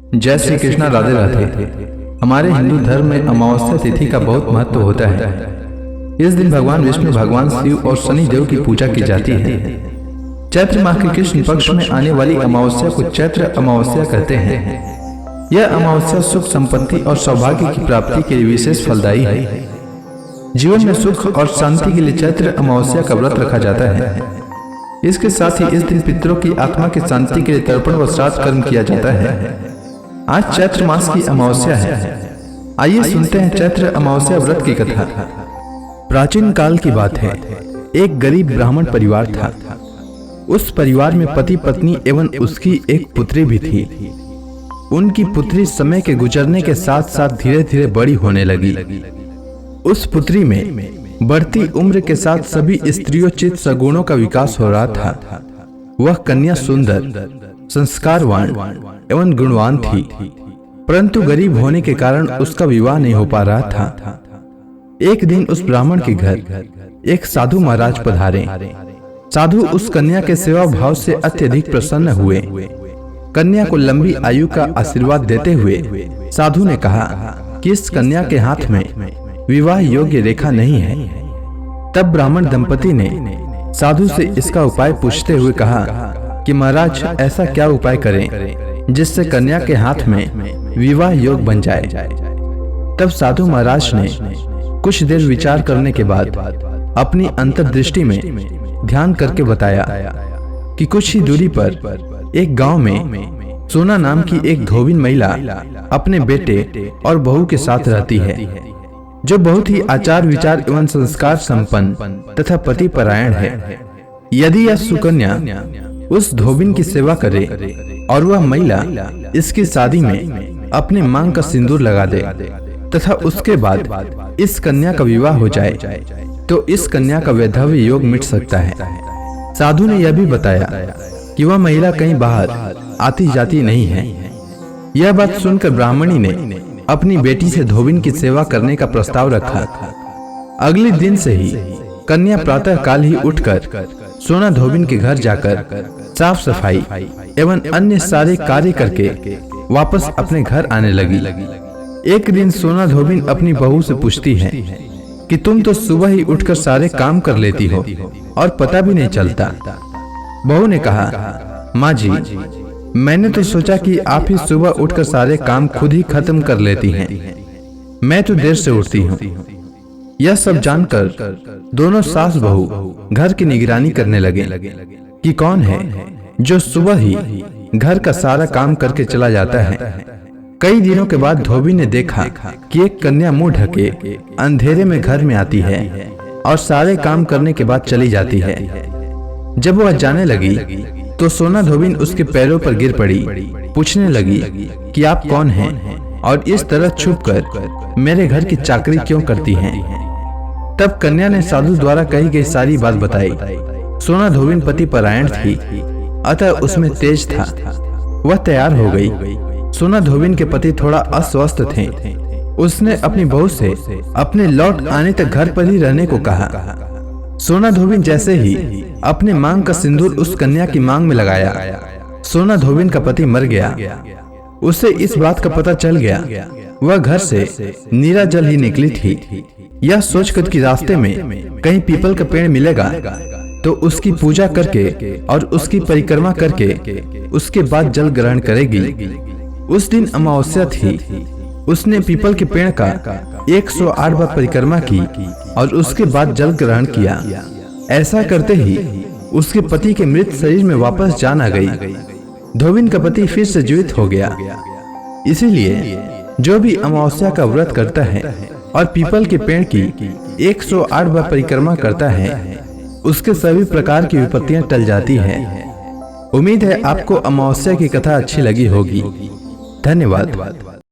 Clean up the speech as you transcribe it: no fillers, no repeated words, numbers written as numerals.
जय श्री कृष्णा, राधे राधे। हमारे हिंदू धर्म में अमावस्या तिथि का बहुत महत्व होता है। इस दिन भगवान विष्णु, भगवान शिव और शनि देव की पूजा की जाती है। चैत्र माह के कृष्ण पक्ष में आने वाली अमावस्या को चैत्र अमावस्या कहते हैं। यह अमावस्या सुख, संपत्ति और सौभाग्य की प्राप्ति के लिए विशेष फलदायी है। जीवन में सुख और शांति के लिए चैत्र अमावस्या का व्रत रखा जाता है। इसके साथ ही इस दिन पितरों की आत्मा की शांति के लिए तर्पण व श्राद्ध कर्म किया जाता है। आज चैत्र मास की अमावस्या है। आइए सुनते हैं चैत्र अमावस्या व्रत की कथा। प्राचीन काल की बात है। एक गरीब ब्राह्मण परिवार था। उस परिवार में पति, पत्नी एवं उसकी एक पुत्री भी थी। उनकी पुत्री समय के गुजरने के साथ साथ धीरे धीरे बड़ी होने लगी। उस पुत्री में बढ़ती उम्र के साथ सभी स्त्रियोचित सगुणों का विकास हो रहा था। वह कन्या सुंदर, संस्कारवान एवं गुणवान थी, परंतु गरीब होने के कारण उसका विवाह नहीं हो पा रहा था। एक दिन उस ब्राह्मण के घर एक साधु महाराज पधारे। साधु उस कन्या के सेवा भाव से अत्यधिक प्रसन्न हुए। कन्या को लंबी आयु का आशीर्वाद देते हुए साधु ने कहा कि इस कन्या के हाथ में विवाह योग्य रेखा नहीं है। तब ब्राह्मण दंपति ने साधु से इसका उपाय पूछते हुए कहा कि महाराज, ऐसा क्या उपाय करें जिससे कन्या के हाथ में विवाह योग बन जाए। तब साधु महाराज ने कुछ देर विचार करने के बाद अपनी अंतर्दृष्टि में ध्यान करके बताया कि कुछ ही दूरी पर एक गांव में सोना नाम की एक धोबिन महिला अपने बेटे और बहू के साथ रहती है, जो बहुत ही आचार विचार एवं संस्कार संपन्न तथा पति परायण है। यदि यह सुकन्या उस धोबिन की सेवा करे और वह महिला इसकी शादी में अपने मांग का सिंदूर लगा दे तथा उसके बाद इस कन्या का विवाह हो जाए, तो इस कन्या का वैधव्य योग मिट सकता है। साधु ने यह भी बताया कि वह महिला कहीं बाहर आती जाती नहीं है। यह बात सुनकर ब्राह्मणी ने अपनी बेटी से धोबिन की सेवा करने का प्रस्ताव रखा। अगले दिन से ही कन्या प्रातः काल ही उठकर सोना धोबिन के घर जाकर साफ सफाई एवं अन्य सारे कार्य करके वापस अपने घर आने लगी। एक दिन सोना धोबिन अपनी बहू से पूछती है कि तुम तो सुबह ही उठकर सारे काम कर लेती हो और पता भी नहीं चलता। बहू ने कहा, माँ जी, मैंने तो सोचा कि आप ही सुबह उठकर सारे काम खुद ही खत्म कर लेती हैं। मैं तो देर से उठती हूँ। यह सब जानकर दोनों सास बहू घर की निगरानी करने लगे कि कौन है जो सुबह ही घर का सारा काम करके चला जाता है। कई दिनों के बाद धोबी ने देखा कि एक कन्या मुंह ढके अंधेरे में घर में आती है और सारे काम करने के बाद चली जाती है। जब वह जाने लगी तो सोना धोबिन उसके पैरों पर गिर पड़ी। पूछने लगी कि आप कौन हैं और इस तरह छुपकर मेरे घर की चाकरी क्यों करती हैं। तब कन्या ने साधु द्वारा कही गई सारी बात बताई। सोना धोबिन पति परायण थी, अतः उसमें तेज था। वह तैयार हो गई। सोना धोबिन के पति थोड़ा अस्वस्थ थे। उसने अपनी बहू से अपने लौट आने तक घर पर ही रहने को कहा। सोना धोबिन जैसे ही अपने मांग का सिंदूर उस कन्या की मांग में लगाया, सोना धोबिन का पति मर गया। उसे इस बात का पता चल गया। वह घर से नीरा जल ही निकली थी। यह सोचकर कि रास्ते में कहीं पीपल का पेड़ मिलेगा तो उसकी पूजा करके और उसकी परिक्रमा करके उसके बाद जल ग्रहण करेगी। उस दिन अमावस्या थी। उसने पीपल के पेड़ का 108 बार परिक्रमा की और उसके बाद जल ग्रहण किया। ऐसा करते ही उसके पति के मृत शरीर में वापस जान आ गई। धोबिन का पति फिर से जीवित हो गया। इसीलिए जो भी अमावस्या का व्रत करता है और पीपल के पेड़ की 108 बार परिक्रमा करता है, उसके सभी प्रकार की विपत्तियां टल जाती है। उम्मीद है आपको अमावस्या की कथा अच्छी लगी होगी। धन्यवाद।